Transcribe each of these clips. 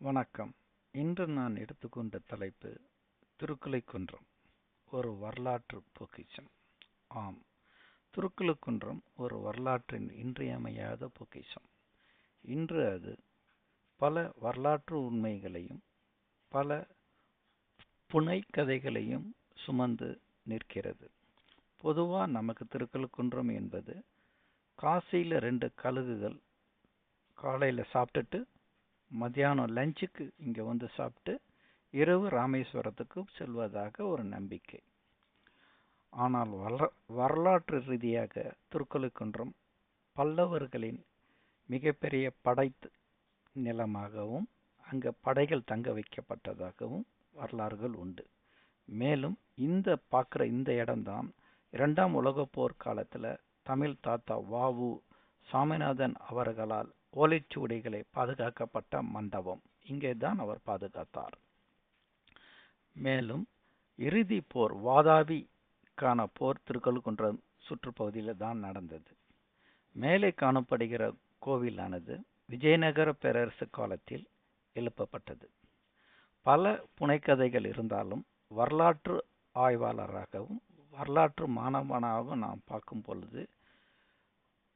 வணக்கம். இன்று நான் எடுத்துக்கொண்ட தலைப்பு திருக்கழுக்குன்றம் ஒரு வரலாற்று பொக்கிஷம். ஆம், திருக்கழுக்குன்றம் ஒரு வரலாற்றின் இன்றியமையாத பொக்கிஷம். இன்று அது பல வரலாற்று உண்மைகளையும் பல புனைகதைகளையும் சுமந்து நிற்கிறது. பொதுவா நமக்கு திருக்கழுக்குன்றம் என்பது காசியில 2 கழுகுகள் காலையில சாப்பிட்டுட்டு மத்தியானம் லஞ்சுக்கு இங்க வந்து சாப்பிட்டு இரவு ராமேஸ்வரத்துக்கு செல்வதாக ஒரு நம்பிக்கை. ஆனால் வரலாற்று ரீதியாக திருக்கழுக்குன்றம் பல்லவர்களின் மிகப்பெரிய படை நிலமாகவும் அங்க படைகள் தங்க வைக்கப்பட்டதாகவும் வரலாறுகள் உண்டு. மேலும் இந்த இடம்தான் 2ஆம் உலகப் போர் காலத்துல தமிழ் தாத்தா வ.உ. சாமிநாதன் அவர்களால் ஓலைச்சுவடிகளை பாதுகாக்கப்பட்ட மண்டபம். இங்கே தான் அவர் பாதுகாத்தார். மேலும் இறுதி போர் வாதாபிக்கான போர் திருக்கழுக்குன்றம் சுற்றுப்பகுதியில் தான் நடந்தது. மேலே காணப்படுகிற கோவிலானது விஜயநகர பேரரசு காலத்தில் எழுப்பப்பட்டது. பல புனைக்கதைகள் இருந்தாலும் வரலாற்று ஆய்வாளராகவும் வரலாற்று மாணவனாகவும் நாம் பார்க்கும் பொழுது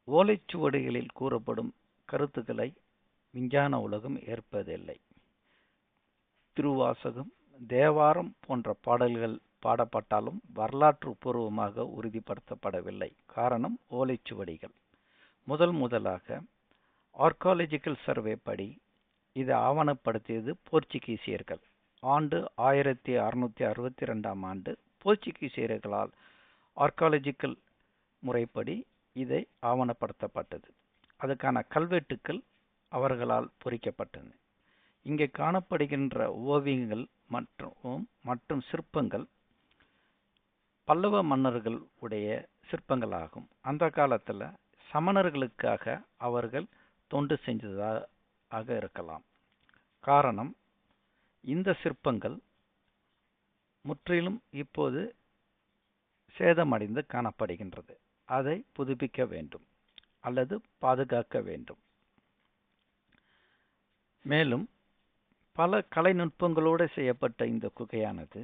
ஓலைச்சுவடிகளில் கூறப்படும் கருத்துக்களை விஞ்ஞான உலகம் ஏற்பதில்லை. திருவாசகம், தேவாரம் போன்ற பாடல்கள் பாடப்பட்டாலும் வரலாற்று பூர்வமாக உறுதிப்படுத்தப்படவில்லை. காரணம் ஓலைச்சுவடிகள். முதலாக ஆர்காலஜிக்கல் சர்வே படி இதை ஆவணப்படுத்தியது போர்ச்சுகீசியர்கள். ஆண்டு 1662ஆம் ஆண்டு போர்ச்சுகீசியர்களால் ஆர்காலஜிக்கல் முறைப்படி இதை ஆவணப்படுத்தப்பட்டது. அதுக்கான கல்வெட்டுக்கள் அவர்களால் பொறிக்கப்பட்டன. இங்கே காணப்படுகின்ற ஓவியங்கள் மற்றும் சிற்பங்கள் பல்லவ மன்னர்கள் உடைய சிற்பங்களாகும். அந்த காலத்துல சமணர்களுக்காக அவர்கள் தொண்டு செஞ்சதாக இருக்கலாம். காரணம், இந்த சிற்பங்கள் முற்றிலும் இப்போது சேதமடைந்து காணப்படுகின்றது. அதை புதுப்பிக்க வேண்டும் அல்லது பாதுகாக்க வேண்டும். மேலும் பல கலைநுட்பங்களோடு செய்யப்பட்ட இந்த குகையானது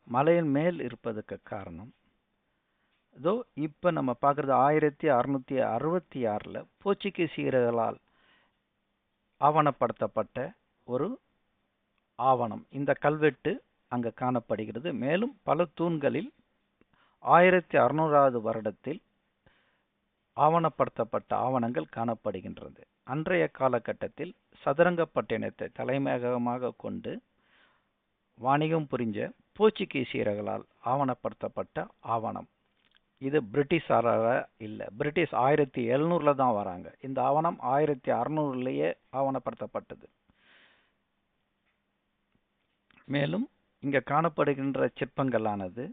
மலையின் மேல் இருப்பதற்கு காரணம், இதோ இப்ப நம்ம பார்க்கறது 1666 போர்ச்சுகீசியர்களால் ஆவணப்படுத்தப்பட்ட ஒரு ஆவணம். இந்த கல்வெட்டு அங்கு காணப்படுகிறது. மேலும் பல தூண்களில் 1600ஆவது வருடத்தில் ஆவணப்படுத்தப்பட்ட ஆவணங்கள் காணப்படுகின்றது. அன்றைய காலகட்டத்தில் சதுரங்கப்பட்டினத்தை தலைமையகமாக கொண்டு வாணிகம் புரிஞ்ச போர்ச்சுகீசியர்களால் ஆவணப்படுத்தப்பட்ட ஆவணம். இது பிரிட்டிஷாரால இல்லை, பிரிட்டிஷ் 1700 தான் வராங்க. இந்த ஆவணம் 1600லேயே ஆவணப்படுத்தப்பட்டது. மேலும் இங்க காணப்படுகின்ற சிற்பங்களானது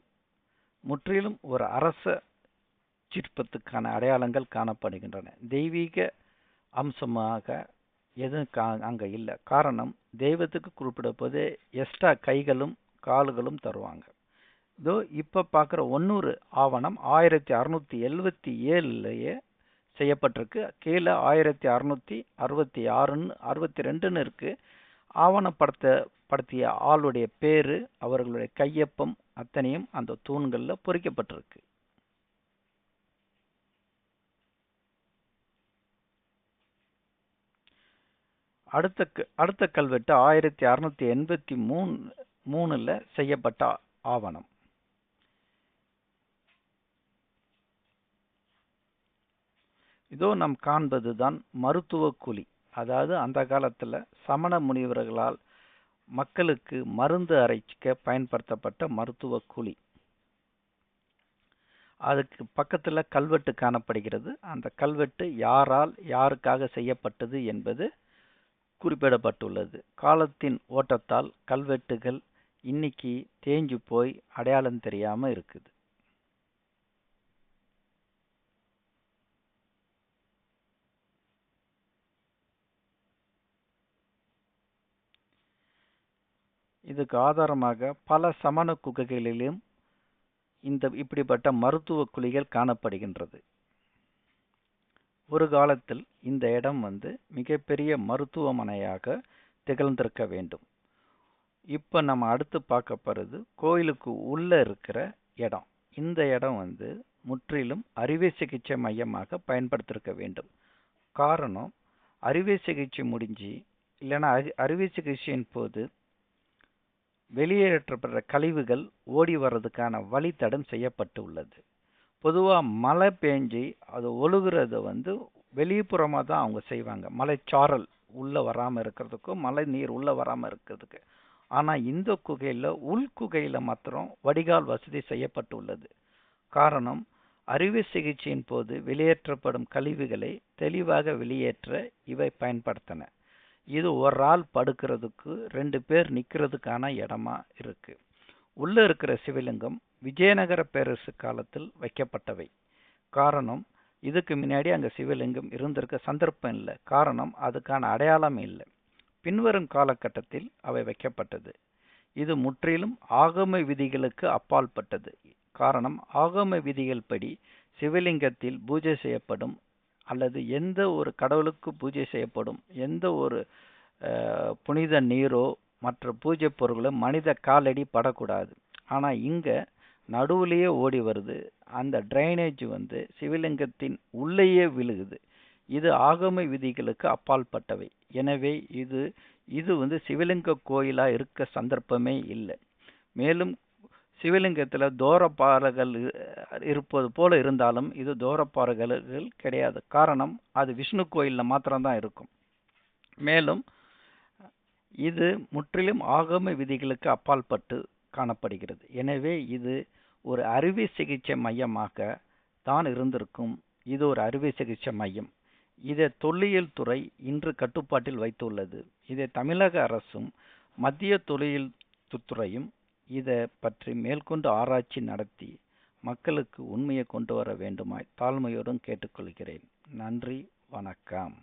முற்றிலும் ஒரு அரச சிற்பத்துக்கான அடையாளங்கள் காணப்படுகின்றன. தெய்வீக அம்சமாக எதுவும் அங்க இல்லை. காரணம், தெய்வத்துக்கு குறிப்பிடப்போது எக்ஸ்ட்ரா கைகளும் கால்களும் தருவாங்க. இதோ இப்ப பார்க்குற 100 ஆவணம் 1677லேயே செய்யப்பட்டிருக்கு. கீழே 1666 இருக்கு. ஆவணப்படுத்திய ஆளுடைய பேரு, அவர்களுடைய கையொப்பம் அத்தனையும் அந்த தூண்கள்ல பொறிக்கப்பட்டிருக்கு. அடுத்த கல்வெட்டு 1683 செய்யப்பட்ட ஆவணம். இதோ நாம் காண்பதுதான் மருத்துவ குழி. அதாவது அந்த காலத்துல சமண முனிவர்களால் மக்களுக்கு மருந்து அரைக்க பயன்படுத்தப்பட்ட மருத்துவ குழி. அதுக்கு பக்கத்துல கல்வெட்டு காணப்படுகிறது. அந்த கல்வெட்டு யாரால் யாருக்காக செய்யப்பட்டது என்பது குறிப்பிடப்பட்டுள்ளது. காலத்தின் ஓட்டத்தால் கல்வெட்டுகள் இன்னைக்கு தேஞ்சு போய் அடையாளம் தெரியாம இருக்குது. இதுக்கு ஆதாரமாக பல சமண குகைகளிலும் இப்படிப்பட்ட மருத்துவ குழிகள் காணப்படுகின்றது. ஒரு காலத்தில் இந்த இடம் மிகப்பெரிய மருத்துவமனையாக திகழ்ந்திருக்க வேண்டும். இப்போ நம்ம அடுத்து பார்க்க போகிறது கோயிலுக்கு உள்ள இருக்கிற இடம். இந்த இடம் முற்றிலும் அறுவை சிகிச்சை மையமாக பயன்படுத்திருக்க வேண்டும். காரணம், அறுவை சிகிச்சை முடிஞ்சு இல்லைன்னா அறுவை சிகிச்சையின் போது வெளியேற்றப்படுற கழிவுகள் ஓடி வர்றதுக்கான வழித்தடம் செய்யப்பட்டு உள்ளது. பொதுவாக மழை பெஞ்சு அது ஒழுகுறத வெளிப்புறமாக தான் அவங்க செய்வாங்க, மலைச்சாரல் உள்ளே வராமல் இருக்கிறதுக்கும் மழை நீர் உள்ளே வராமல் இருக்கிறதுக்கு. ஆனால் இந்த குகையில் உள்குகையில் மாத்திரம் வடிகால் வசதி செய்யப்பட்டு உள்ளது. காரணம், அறுவை சிகிச்சையின் போது வெளியேற்றப்படும் கழிவுகளை தெளிவாக வெளியேற்ற இவை பயன்படுத்தின. இது ஒரு ஆள் படுக்கிறதுக்கு 2 பேர் நிற்கிறதுக்கான இடமா இருக்கு. உள்ள இருக்கிற சிவலிங்கம் விஜயநகர பேரரசு காலத்தில் வைக்கப்பட்டவை. காரணம், இதுக்கு முன்னாடி அங்கே சிவலிங்கம் இருந்திருக்க சந்தர்ப்பம் இல்லை. காரணம், அதுக்கான அடையாளம் இல்லை. பின்வரும் காலகட்டத்தில் அவை வைக்கப்பட்டது. இது முற்றிலும் ஆகம விதிகளுக்கு அப்பாற்பட்டது. காரணம், ஆகம விதிகள் படி சிவலிங்கத்தில் பூஜை செய்யப்படும் அல்லது எந்த ஒரு கடவுளுக்கு பூஜை செய்யப்படும் எந்த ஒரு புனித நீரோ மற்ற பூஜை பொருட்களும் மனித காலடி படக்கூடாது. ஆனால் இங்கே நடுவுலையே ஓடி வருது. அந்த டிரைனேஜ் சிவலிங்கத்தின் உள்ளேயே விழுகுது. இது ஆகம விதிகளுக்கு அப்பாற்பட்டவை. எனவே இது சிவலிங்க கோயிலா இருக்க சந்தர்ப்பமே இல்லை. மேலும் சிவலிங்கத்தில் தோரப்பாறைகள் இருப்பது போல இருந்தாலும் இது தோரப்பாறைகள் கிடையாது. காரணம், அது விஷ்ணு கோயிலில் மாத்திரம்தான் இருக்கும். மேலும் இது முற்றிலும் ஆகம விதிகளுக்கு அப்பாற்பட்டு காணப்படுகிறது. எனவே இது ஒரு அறுவை சிகிச்சை மையமாக தான் இருந்திருக்கும். இது ஒரு அறுவை சிகிச்சை மையம். இதை தொல்லியல் துறை இன்று கட்டுப்பாட்டில் வைத்துள்ளது. இதை தமிழக அரசும் மத்திய தொல்லியல் துறையும் இதை பற்றி மேற்கொண்டு ஆராய்ச்சி நடத்தி மக்களுக்கு உண்மையை கொண்டு வர வேண்டுமாய் தாழ்மையோடும் கேட்டுக்கொள்கிறேன். நன்றி, வணக்கம்.